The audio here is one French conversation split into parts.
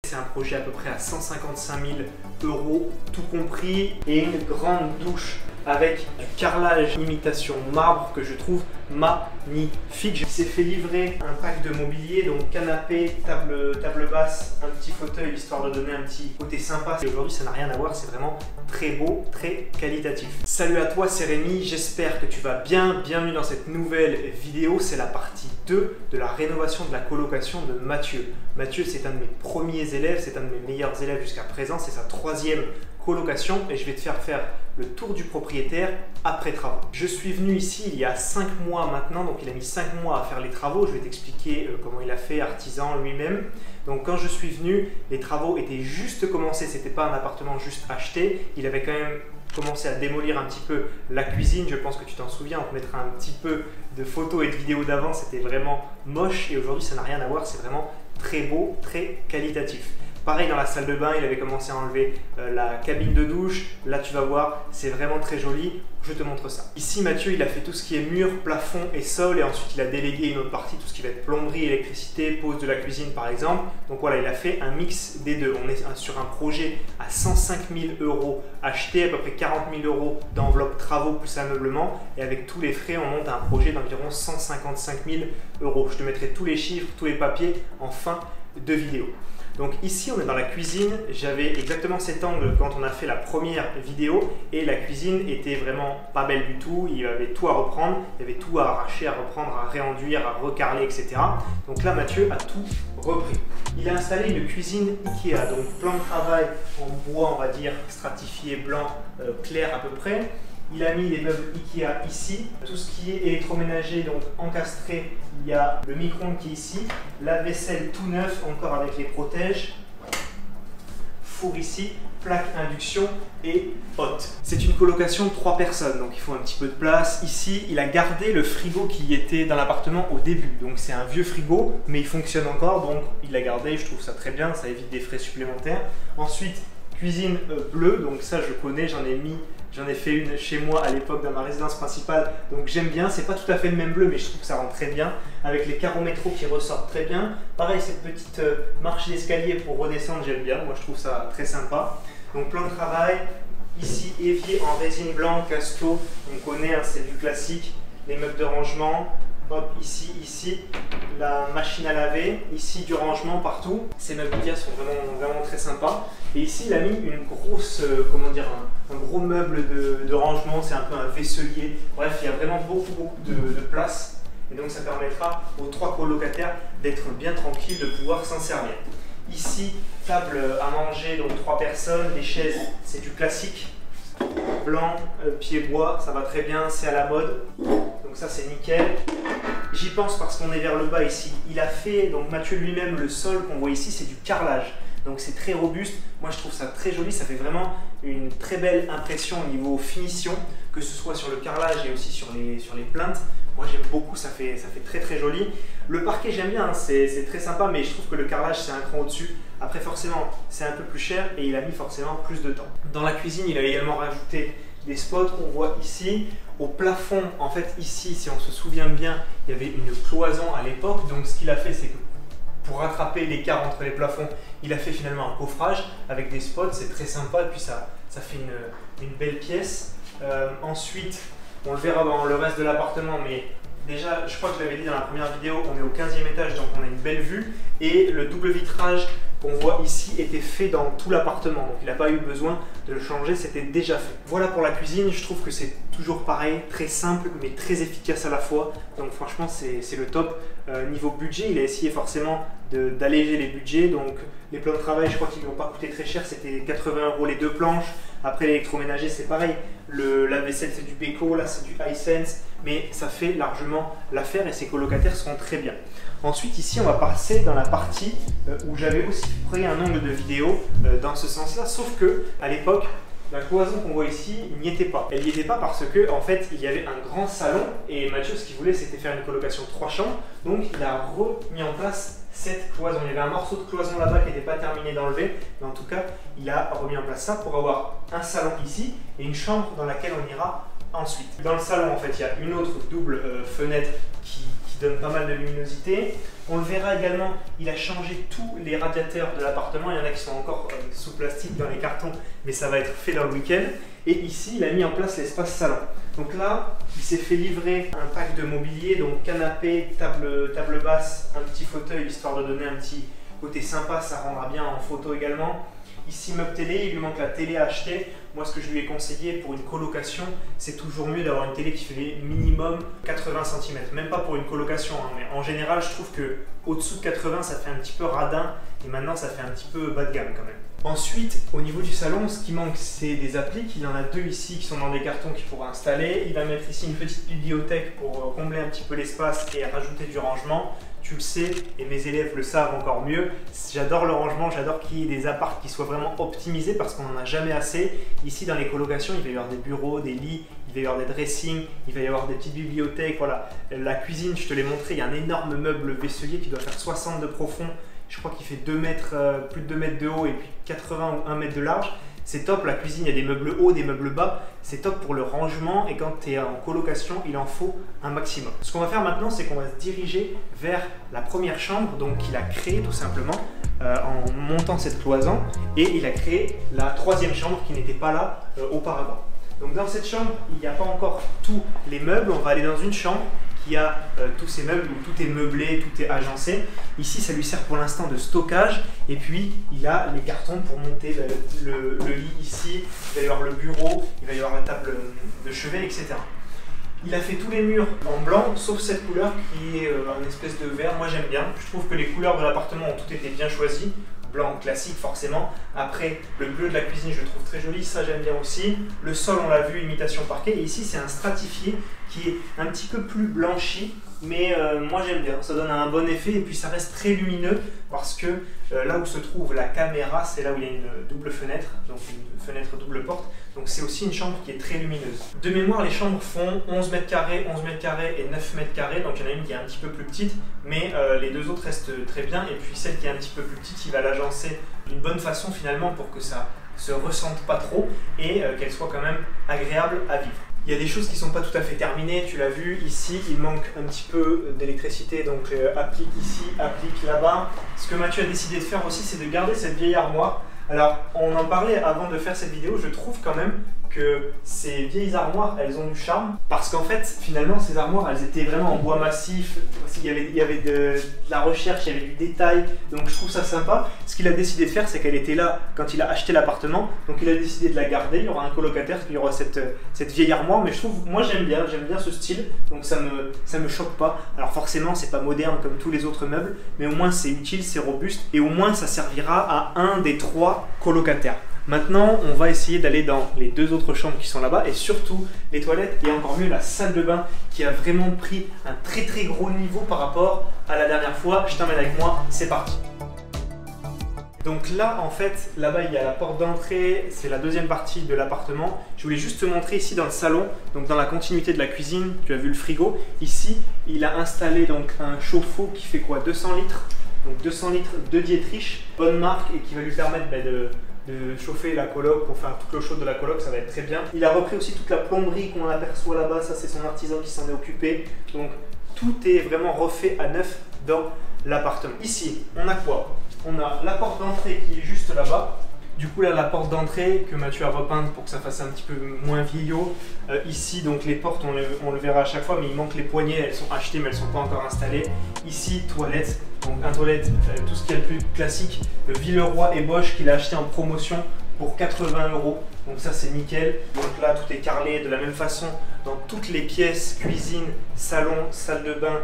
C'est un projet à peu près à 155 000 € tout compris et une grande douche avec du carrelage imitation marbre que je trouve magnifique. Il s'est fait livrer un pack de mobilier, donc canapé, table basse, un petit fauteuil histoire de donner un petit côté sympa. Et aujourd'hui ça n'a rien à voir, c'est vraiment très beau, très qualitatif. Salut à toi, c'est Rémi, j'espère que tu vas bien. Bienvenue dans cette nouvelle vidéo, c'est la partie 2 de la rénovation de la colocation de Mathieu. Mathieu, c'est un de mes premiers élèves, c'est un de mes meilleurs élèves jusqu'à présent, c'est sa 3e colocation et je vais te faire le tour du propriétaire après travaux. Je suis venu ici il y a 5 mois maintenant, donc il a mis 5 mois à faire les travaux. Je vais t'expliquer comment il a fait, artisan lui-même. Donc quand je suis venu, les travaux étaient juste commencés, c'était pas un appartement juste acheté. Il avait quand même commencé à démolir un petit peu la cuisine, je pense que tu t'en souviens, on te mettra un petit peu de photos et de vidéos d'avant, c'était vraiment moche et aujourd'hui ça n'a rien à voir, c'est vraiment très beau, très qualitatif. Pareil dans la salle de bain, il avait commencé à enlever la cabine de douche. Là tu vas voir, c'est vraiment très joli. Je te montre ça. Ici Mathieu, il a fait tout ce qui est mur, plafond et sol et ensuite il a délégué une autre partie, tout ce qui va être plomberie, électricité, pose de la cuisine par exemple. Donc voilà, il a fait un mix des deux. On est sur un projet à 105 000 € acheté, à peu près 40 000 € d'enveloppe travaux plus ameublement et avec tous les frais, on monte à un projet d'environ 155 000 €. Je te mettrai tous les chiffres, tous les papiers en fin de vidéo. Donc ici on est dans la cuisine, j'avais exactement cet angle quand on a fait la première vidéo et la cuisine était vraiment pas belle du tout, il y avait tout à reprendre, il y avait tout à arracher, à reprendre, à réenduire, à recarreler, etc. Donc là Mathieu a tout repris. Il a installé une cuisine Ikea, donc plan de travail en bois on va dire stratifié blanc clair à peu près. Il a mis les meubles Ikea ici, tout ce qui est électroménager donc encastré, il y a le micro-ondes qui est ici, la vaisselle tout neuf encore avec les protèges, four ici, plaque induction et hotte. C'est une colocation de 3 personnes donc il faut un petit peu de place. Ici il a gardé le frigo qui était dans l'appartement au début, donc c'est un vieux frigo mais il fonctionne encore donc il l'a gardé, je trouve ça très bien, ça évite des frais supplémentaires. Ensuite cuisine bleue, donc ça je connais, j'en ai fait une chez moi à l'époque dans ma résidence principale, donc j'aime bien, c'est pas tout à fait le même bleu mais je trouve que ça rend très bien, avec les carreaux métro qui ressortent très bien. Pareil cette petite marche d'escalier pour redescendre, j'aime bien, moi je trouve ça très sympa. Donc plan de travail, ici évier en résine blanche, Casto, on connaît, hein, c'est du classique, les meubles de rangement. Hop, ici, la machine à laver, ici du rangement partout. Ces meubles Ikea sont vraiment très sympas. Et ici, il a mis une grosse, comment dire, un gros meuble de rangement, c'est un peu un vaisselier. Bref, il y a vraiment beaucoup de place. Et donc, ça permettra aux 3 colocataires d'être bien tranquilles, de pouvoir s'en servir. Ici, table à manger, donc 3 personnes. Les chaises, c'est du classique. Blanc, pied bois, ça va très bien, c'est à la mode. Donc ça c'est nickel. J'y pense parce qu'on est vers le bas ici. Il a fait, donc Mathieu lui-même, le sol qu'on voit ici, c'est du carrelage. Donc c'est très robuste. Moi je trouve ça très joli, ça fait vraiment une très belle impression au niveau finition, que ce soit sur le carrelage et aussi sur les plinthes. Moi j'aime beaucoup, ça fait très joli. Le parquet j'aime bien, hein, c'est très sympa, mais je trouve que le carrelage c'est un cran au-dessus. Après forcément c'est un peu plus cher et il a mis forcément plus de temps. Dans la cuisine il a également rajouté des spots qu'on voit ici. Au plafond, en fait ici, si on se souvient bien, il y avait une cloison à l'époque. Donc ce qu'il a fait, c'est que pour rattraper l'écart entre les plafonds, il a fait finalement un coffrage avec des spots. C'est très sympa et puis ça fait une belle pièce. Ensuite, on le verra dans le reste de l'appartement, mais déjà, je crois que je l'avais dit dans la première vidéo, on est au 15e étage, donc on a une belle vue. Et le double vitrage qu'on voit ici était fait dans tout l'appartement, donc il n'a pas eu besoin de le changer, c'était déjà fait. Voilà pour la cuisine, je trouve que c'est toujours pareil, très simple mais très efficace à la fois, donc franchement c'est le top. Niveau budget, il a essayé forcément d'alléger les budgets, donc les plans de travail je crois qu'ils ne lui ont pas coûté très cher, c'était 80 € les 2 planches. Après l'électroménager c'est pareil, la vaisselle c'est du Beko, là c'est du Hisense, mais ça fait largement l'affaire et ses colocataires seront très bien. Ensuite ici on va passer dans la partie où j'avais aussi pris un angle de vidéo dans ce sens là, sauf que à l'époque la cloison qu'on voit ici n'y était pas. Elle n'y était pas parce que en fait il y avait un grand salon et Mathieu ce qu'il voulait c'était faire une colocation 3 chambres, donc il a remis en place cette cloison. Il y avait un morceau de cloison là-bas qui n'était pas terminé d'enlever, mais en tout cas il a remis en place ça pour avoir un salon ici et une chambre dans laquelle on ira ensuite. Dans le salon en fait il y a une autre double fenêtre qui donne pas mal de luminosité. On le verra également, il a changé tous les radiateurs de l'appartement. Il y en a qui sont encore sous plastique dans les cartons, mais ça va être fait dans le week-end. Et ici, il a mis en place l'espace salon. Donc là, il s'est fait livrer un pack de mobilier, donc canapé, table basse, un petit fauteuil, histoire de donner un petit côté sympa, ça rendra bien en photo également. Ici, meuble télé, il lui manque la télé à acheter. Moi, ce que je lui ai conseillé pour une colocation, c'est toujours mieux d'avoir une télé qui fait minimum 80 cm. Même pas pour une colocation, hein, mais en général, je trouve que au-dessous de 80, ça fait un petit peu radin. Et maintenant, ça fait un petit peu bas de gamme quand même. Ensuite, au niveau du salon, ce qui manque, c'est des appliques. Il en a deux ici qui sont dans des cartons qu'il pourra installer. Il va mettre ici une petite bibliothèque pour combler un petit peu l'espace et rajouter du rangement. Tu le sais, et mes élèves le savent encore mieux, j'adore le rangement, j'adore qu'il y ait des apparts qui soient vraiment optimisés parce qu'on n'en a jamais assez. Ici, dans les colocations, il va y avoir des bureaux, des lits, il va y avoir des dressings, il va y avoir des petites bibliothèques. Voilà. La cuisine, je te l'ai montré, il y a un énorme meuble vaisselier qui doit faire 60 de profond. Je crois qu'il fait 2 mètres, plus de 2 mètres de haut et puis 80 ou 1 mètre de large. C'est top, la cuisine, il y a des meubles hauts, des meubles bas. C'est top pour le rangement et quand tu es en colocation, il en faut un maximum. Ce qu'on va faire maintenant, c'est qu'on va se diriger vers la première chambre donc qu'il a créée tout simplement en montant cette cloison. Et il a créé la troisième chambre qui n'était pas là auparavant. Donc dans cette chambre, il n'y a pas encore tous les meubles. On va aller dans une chambre qui a tous ces meubles où tout est meublé, tout est agencé. Ici, ça lui sert pour l'instant de stockage. Et puis, il a les cartons pour monter le lit ici. Il va y avoir le bureau, il va y avoir la table de chevet, etc. Il a fait tous les murs en blanc, sauf cette couleur qui est une espèce de vert. Moi, j'aime bien. Je trouve que les couleurs de l'appartement ont toutes été bien choisies. Blanc classique forcément. Après, le bleu de la cuisine, je le trouve très joli, ça j'aime bien aussi. Le sol, on l'a vu, imitation parquet. Et ici, c'est un stratifié qui est un petit peu plus blanchi, mais moi j'aime bien. Ça donne un bon effet et puis ça reste très lumineux parce que là où se trouve la caméra, c'est là où il y a une double fenêtre, donc une fenêtre double porte. Donc c'est aussi une chambre qui est très lumineuse. De mémoire, les chambres font 11 mètres carrés, 11 mètres carrés et 9 mètres carrés. Donc il y en a une qui est un petit peu plus petite, mais les deux autres restent très bien. Et puis celle qui est un petit peu plus petite, il va l'agencer d'une bonne façon finalement pour que ça se ressente pas trop et qu'elle soit quand même agréable à vivre. Il y a des choses qui ne sont pas tout à fait terminées, tu l'as vu, ici il manque un petit peu d'électricité, donc applique ici, applique là-bas. Ce que Mathieu a décidé de faire aussi, c'est de garder cette vieille armoire. Alors, on en parlait avant de faire cette vidéo, je trouve quand même que ces vieilles armoires, elles ont du charme parce qu'en fait, finalement, ces armoires, elles étaient vraiment en bois massif, il y avait de la recherche, il y avait du détail, donc je trouve ça sympa. Ce qu'il a décidé de faire, c'est qu'elle était là quand il a acheté l'appartement, donc il a décidé de la garder. Il y aura un colocataire qui aura cette vieille armoire, mais je trouve, moi j'aime bien ce style, donc ça me choque pas. Alors forcément, c'est pas moderne comme tous les autres meubles, mais au moins c'est utile, c'est robuste, et au moins ça servira à un des 3 colocataires. Maintenant, on va essayer d'aller dans les 2 autres chambres qui sont là-bas et surtout les toilettes et encore mieux la salle de bain qui a vraiment pris un très gros niveau par rapport à la dernière fois. Je t'emmène avec moi, c'est parti. Donc là, en fait, là-bas, il y a la porte d'entrée, c'est la deuxième partie de l'appartement. Je voulais juste te montrer ici dans le salon, donc dans la continuité de la cuisine, tu as vu le frigo. Ici, il a installé donc un chauffe-eau qui fait quoi, 200 litres. Donc 200 litres de Dietrich, bonne marque et qui va lui permettre de chauffer la coloc pour faire toute l'eau chaude de la coloc, ça va être très bien. Il a repris aussi toute la plomberie qu'on aperçoit là-bas, ça c'est son artisan qui s'en est occupé. Donc tout est vraiment refait à neuf dans l'appartement. Ici, on a quoi? On a la porte d'entrée qui est juste là-bas. Du coup là, la porte d'entrée que Mathieu a repeinte pour que ça fasse un petit peu moins vieillot. Ici, donc les portes, on le verra à chaque fois, mais il manque les poignées, elles sont achetées mais elles ne sont pas encore installées. Ici, toilette, donc un toilette, tout ce qui est le plus classique, Villeroy et Bosch qu'il a acheté en promotion pour 80 €. Donc ça c'est nickel. Donc là, tout est carrelé de la même façon dans toutes les pièces, cuisine, salon, salle de bain,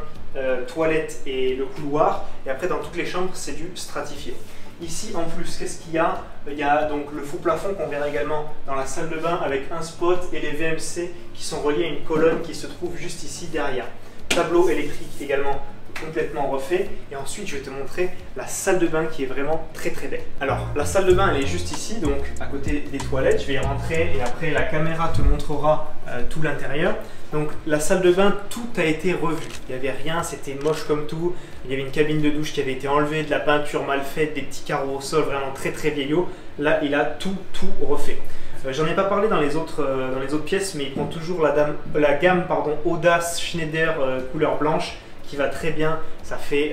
toilette et le couloir. Et après dans toutes les chambres, c'est du stratifié. Ici en plus, qu'est-ce qu'il y a? Il y a donc le faux plafond qu'on verra également dans la salle de bain avec un spot et les VMC qui sont reliés à une colonne qui se trouve juste ici derrière. Tableau électrique également complètement refait. Et ensuite, je vais te montrer la salle de bain qui est vraiment très belle. Alors, la salle de bain, elle est juste ici, donc à côté des toilettes. Je vais y rentrer et après, la caméra te montrera tout l'intérieur. Donc, la salle de bain, tout a été revu. Il n'y avait rien, c'était moche comme tout. Il y avait une cabine de douche qui avait été enlevée, de la peinture mal faite, des petits carreaux au sol, vraiment très vieillot. Là, il a tout refait. J'en ai pas parlé dans les autres pièces, mais il prend toujours la gamme Audace Schneider couleur blanche, qui qui va très bien, ça fait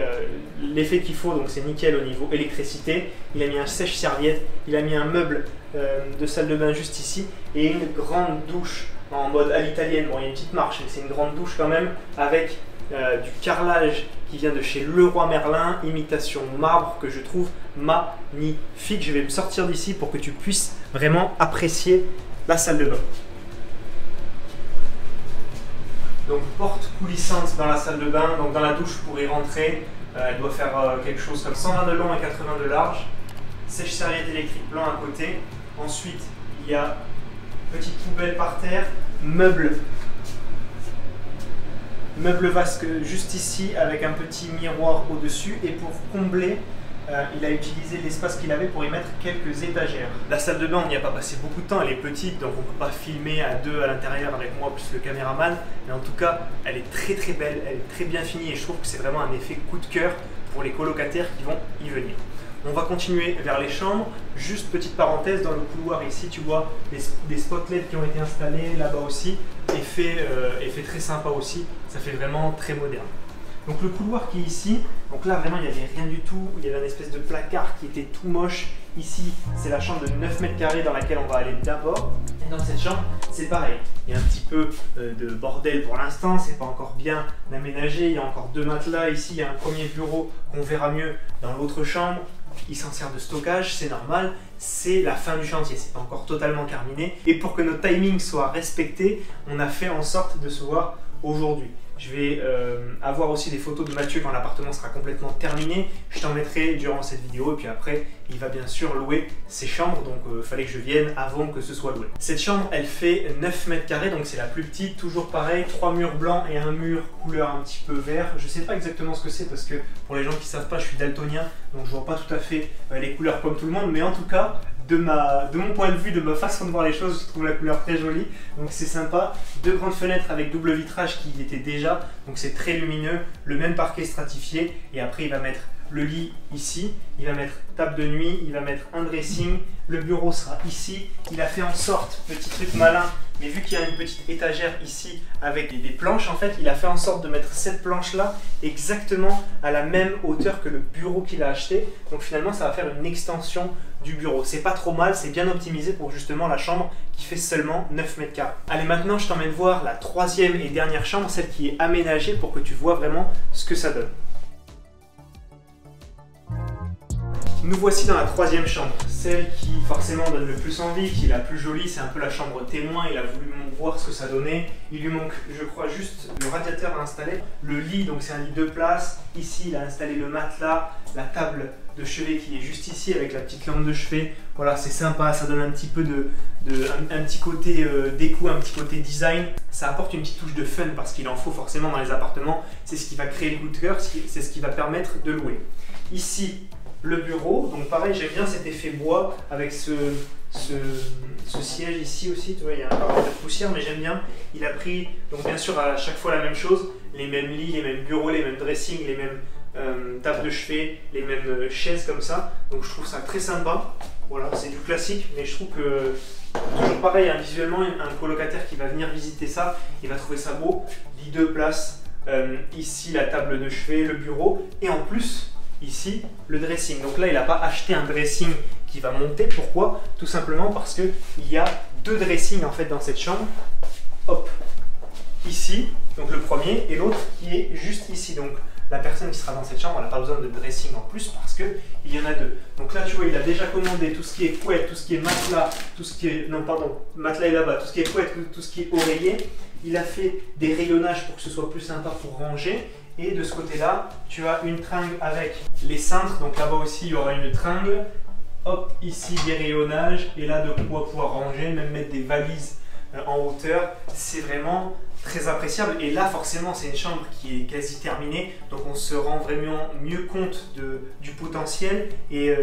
l'effet qu'il faut, donc c'est nickel au niveau électricité. Il a mis un sèche-serviette, il a mis un meuble de salle de bain juste ici et une grande douche en mode à l'italienne. Bon, il y a une petite marche, mais c'est une grande douche quand même avec du carrelage qui vient de chez Leroy Merlin, imitation marbre, que je trouve magnifique. Je vais me sortir d'ici pour que tu puisses vraiment apprécier la salle de bain. Donc porte coulissante dans la salle de bain, donc dans la douche pour y rentrer, elle doit faire quelque chose comme 120 de long et 80 de large. Sèche-serviette électrique blanc à côté. Ensuite, il y a petite poubelle par terre, meuble vasque juste ici avec un petit miroir au-dessus. Et pour combler, il a utilisé l'espace qu'il avait pour y mettre quelques étagères. La salle de bain, on n'y a pas passé beaucoup de temps, elle est petite, donc on ne peut pas filmer à deux à l'intérieur avec moi plus le caméraman. Mais en tout cas, elle est très très belle, elle est très bien finie et je trouve que c'est vraiment un effet coup de cœur pour les colocataires qui vont y venir. On va continuer vers les chambres. Juste petite parenthèse, dans le couloir ici, tu vois des spotlets qui ont été installés là-bas aussi. Effet très sympa aussi, ça fait vraiment très moderne. Donc le couloir qui est ici, donc là vraiment il n'y avait rien du tout, il y avait une espèce de placard qui était tout moche. Ici c'est la chambre de 9 mètres carrés dans laquelle on va aller d'abord. Et dans cette chambre c'est pareil, il y a un petit peu de bordel pour l'instant, c'est pas encore bien aménagé, il y a encore 2 matelas ici, il y a un premier bureau qu'on verra mieux dans l'autre chambre. Il s'en sert de stockage, c'est normal, c'est la fin du chantier, c'est pas encore totalement terminé. Et pour que notre timing soit respecté, on a fait en sorte de se voir aujourd'hui. Je vais avoir aussi des photos de Mathieu quand l'appartement sera complètement terminé. Je t'en mettrai durant cette vidéo et puis après, il va bien sûr louer ses chambres. Donc il fallait que je vienne avant que ce soit loué. Cette chambre, elle fait 9 mètres carrés, donc c'est la plus petite. Toujours pareil, 3 murs blancs et un mur couleur un petit peu vert. Je sais pas exactement ce que c'est parce que pour les gens qui savent pas, je suis daltonien. Donc je vois pas tout à fait les couleurs comme tout le monde. Mais en tout cas, de mon point de vue, de ma façon de voir les choses, je trouve la couleur très jolie, donc c'est sympa. 2 grandes fenêtres avec double vitrage qui étaient déjà, donc c'est très lumineux, le même parquet stratifié, et après il va mettre le lit ici, il va mettre table de nuit, il va mettre un dressing, le bureau sera ici. Il a fait en sorte, petit truc malin, mais vu qu'il y a une petite étagère ici avec des planches, en fait, il a fait en sorte de mettre cette planche-là exactement à la même hauteur que le bureau qu'il a acheté. Donc finalement, ça va faire une extension du bureau. C'est pas trop mal, c'est bien optimisé pour justement la chambre qui fait seulement 9 mètres carrés. Allez, maintenant, je t'emmène voir la 3e et dernière chambre, celle qui est aménagée pour que tu vois vraiment ce que ça donne. Nous voici dans la 3e chambre, celle qui forcément donne le plus envie, qui est la plus jolie, c'est un peu la chambre témoin. Il a voulu voir ce que ça donnait. Il lui manque, je crois, juste le radiateur à installer. Le lit, donc c'est un lit 2 places. Ici, il a installé le matelas, la table de chevet qui est juste ici avec la petite lampe de chevet. Voilà, c'est sympa, ça donne un petit peu un petit côté déco, un petit côté design. Ça apporte une petite touche de fun parce qu'il en faut forcément dans les appartements. C'est ce qui va créer le coup de cœur, c'est ce qui va permettre de louer. Ici, le bureau, donc pareil, j'aime bien cet effet bois avec ce siège ici aussi, tu vois, il y a un peu de poussière, mais j'aime bien. Il a pris, donc bien sûr, à chaque fois la même chose, les mêmes lits, les mêmes bureaux, les mêmes dressings, les mêmes tables de chevet, les mêmes chaises comme ça. Donc je trouve ça très sympa. Voilà, c'est du classique, mais je trouve que toujours pareil, hein, visuellement, un colocataire qui va venir visiter ça, il va trouver ça beau. Lit 2 places, ici la table de chevet, le bureau, et en plus, ici, le dressing. Donc là, il n'a pas acheté un dressing qui va monter. Pourquoi? Tout simplement parce qu'il y a 2 dressings en fait dans cette chambre. Hop, ici, donc le premier, et l'autre qui est juste ici. Donc la personne qui sera dans cette chambre, elle n'a pas besoin de dressing en plus parce qu'il y en a 2. Donc là, tu vois, il a déjà commandé tout ce qui est couette, tout ce qui est matelas, tout ce qui est... Non, pardon, matelas est là-bas, tout ce qui est couette, tout ce qui est oreiller. Il a fait des rayonnages pour que ce soit plus sympa pour ranger. Et de ce côté-là, tu as une tringle avec les cintres. Donc là-bas aussi, il y aura une tringle. Hop, ici des rayonnages. Et là, de quoi pouvoir ranger, même mettre des valises en hauteur. C'est vraiment très appréciable. Et là, forcément, c'est une chambre qui est quasi terminée. Donc on se rend vraiment mieux compte du potentiel et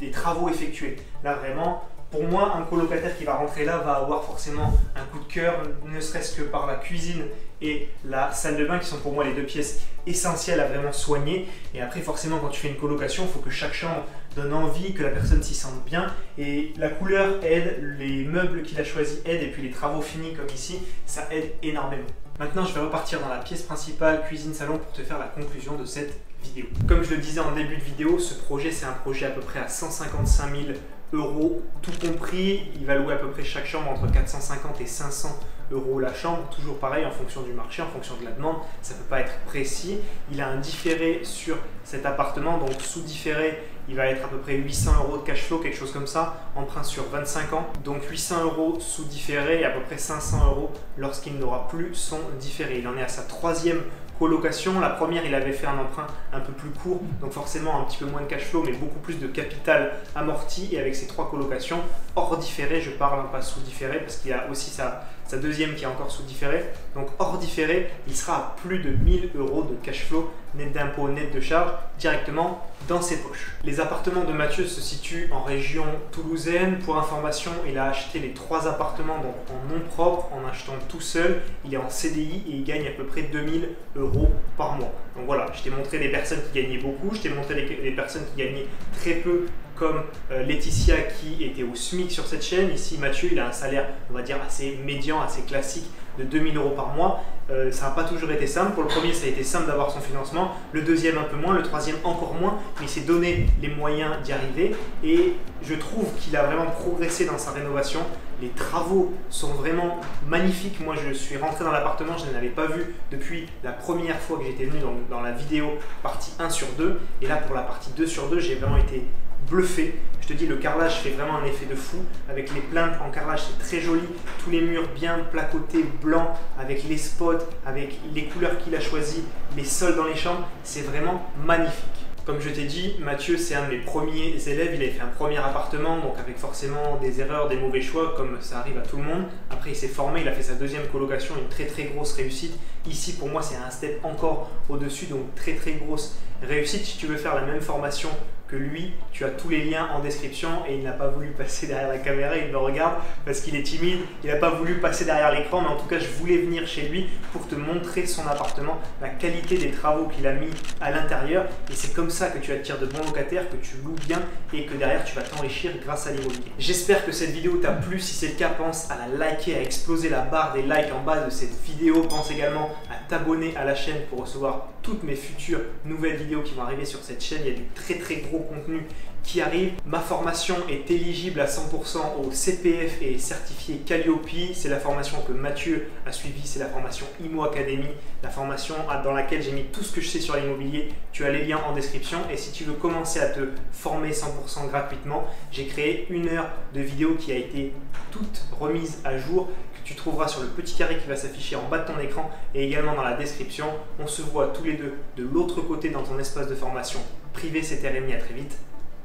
des travaux effectués. Là, vraiment... Pour moi, un colocataire qui va rentrer là va avoir forcément un coup de cœur, ne serait-ce que par la cuisine et la salle de bain qui sont pour moi les 2 pièces essentielles à vraiment soigner. Et après, forcément, quand tu fais une colocation, il faut que chaque chambre donne envie, que la personne s'y sente bien. Et la couleur aide, les meubles qu'il a choisis aident, et puis les travaux finis comme ici, ça aide énormément. Maintenant, je vais repartir dans la pièce principale, cuisine-salon, pour te faire la conclusion de cette vidéo. Comme je le disais en début de vidéo, ce projet, c'est un projet à peu près à 155 000 €, tout compris. Il va louer à peu près chaque chambre entre 450 et 500 € la chambre, toujours pareil en fonction du marché, en fonction de la demande, ça ne peut pas être précis. Il a un différé sur cet appartement, donc sous différé, il va être à peu près 800 € de cash flow, quelque chose comme ça, emprunt sur 25 ans. Donc 800 € sous différé et à peu près 500 € lorsqu'il n'aura plus son différé. Il en est à sa troisième colocation. La première, il avait fait un emprunt un peu plus court, donc forcément un petit peu moins de cash flow, mais beaucoup plus de capital amorti. Et avec ces 3 colocations, hors différé, je parle, pas sous différé, parce qu'il y a aussi sa deuxième qui est encore sous différé. Donc hors différé, il sera à plus de 1000 € de cash flow, net d'impôts, net de charges, directement dans ses poches. Les appartements de Mathieu se situent en région toulousaine. Pour information, il a acheté les 3 appartements donc en nom propre, en achetant tout seul. Il est en CDI et il gagne à peu près 2000 € par mois. Donc voilà, je t'ai montré des personnes qui gagnaient beaucoup, je t'ai montré les personnes qui gagnaient très peu, comme Laetitia qui était au SMIC sur cette chaîne. Ici, Mathieu, il a un salaire, on va dire, assez médian, assez classique de 2000 € par mois. Ça n'a pas toujours été simple. Pour le premier, ça a été simple d'avoir son financement. Le deuxième, un peu moins. Le troisième, encore moins. Mais il s'est donné les moyens d'y arriver. Et je trouve qu'il a vraiment progressé dans sa rénovation. Les travaux sont vraiment magnifiques. Moi, je suis rentré dans l'appartement, je ne l'avais pas vu depuis la première fois que j'étais venu dans la vidéo partie 1 sur 2. Et là, pour la partie 2 sur 2, j'ai vraiment été bluffé. Je te dis, le carrelage fait vraiment un effet de fou. Avec les plaintes en carrelage, c'est très joli. Tous les murs bien placotés, blancs, avec les spots, avec les couleurs qu'il a choisies, les sols dans les chambres, c'est vraiment magnifique. Comme je t'ai dit, Mathieu, c'est un de mes premiers élèves. Il avait fait un premier appartement, donc avec forcément des erreurs, des mauvais choix, comme ça arrive à tout le monde. Après, il s'est formé, il a fait sa deuxième colocation, une très très grosse réussite. Ici, pour moi, c'est un step encore au-dessus, donc très très grosse réussite. Si tu veux faire la même formation que lui, tu as tous les liens en description. Et il n'a pas voulu passer derrière la caméra, il me regarde parce qu'il est timide, il n'a pas voulu passer derrière l'écran, mais en tout cas je voulais venir chez lui pour te montrer son appartement, la qualité des travaux qu'il a mis à l'intérieur. Et c'est comme ça que tu attires de bons locataires, que tu loues bien et que derrière tu vas t'enrichir grâce à l'immobilier. J'espère que cette vidéo t'a plu. Si c'est le cas, pense à la liker, à exploser la barre des likes en bas de cette vidéo. Pense également à t'abonner à la chaîne pour recevoir toutes mes futures nouvelles vidéos qui vont arriver sur cette chaîne. Il y a du très très gros contenu qui arrive. Ma formation est éligible à 100% au CPF et est certifiée Calliope. C'est la formation que Mathieu a suivie, c'est la formation IMO Academy, la formation dans laquelle j'ai mis tout ce que je sais sur l'immobilier. Tu as les liens en description. Et si tu veux commencer à te former 100% gratuitement, j'ai créé 1 heure de vidéo qui a été toute remise à jour, que tu trouveras sur le petit carré qui va s'afficher en bas de ton écran et également dans la description. On se voit tous les deux de l'autre côté dans ton espace de formation privé. C'était Rémi, à très vite.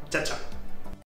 Ciao, ciao.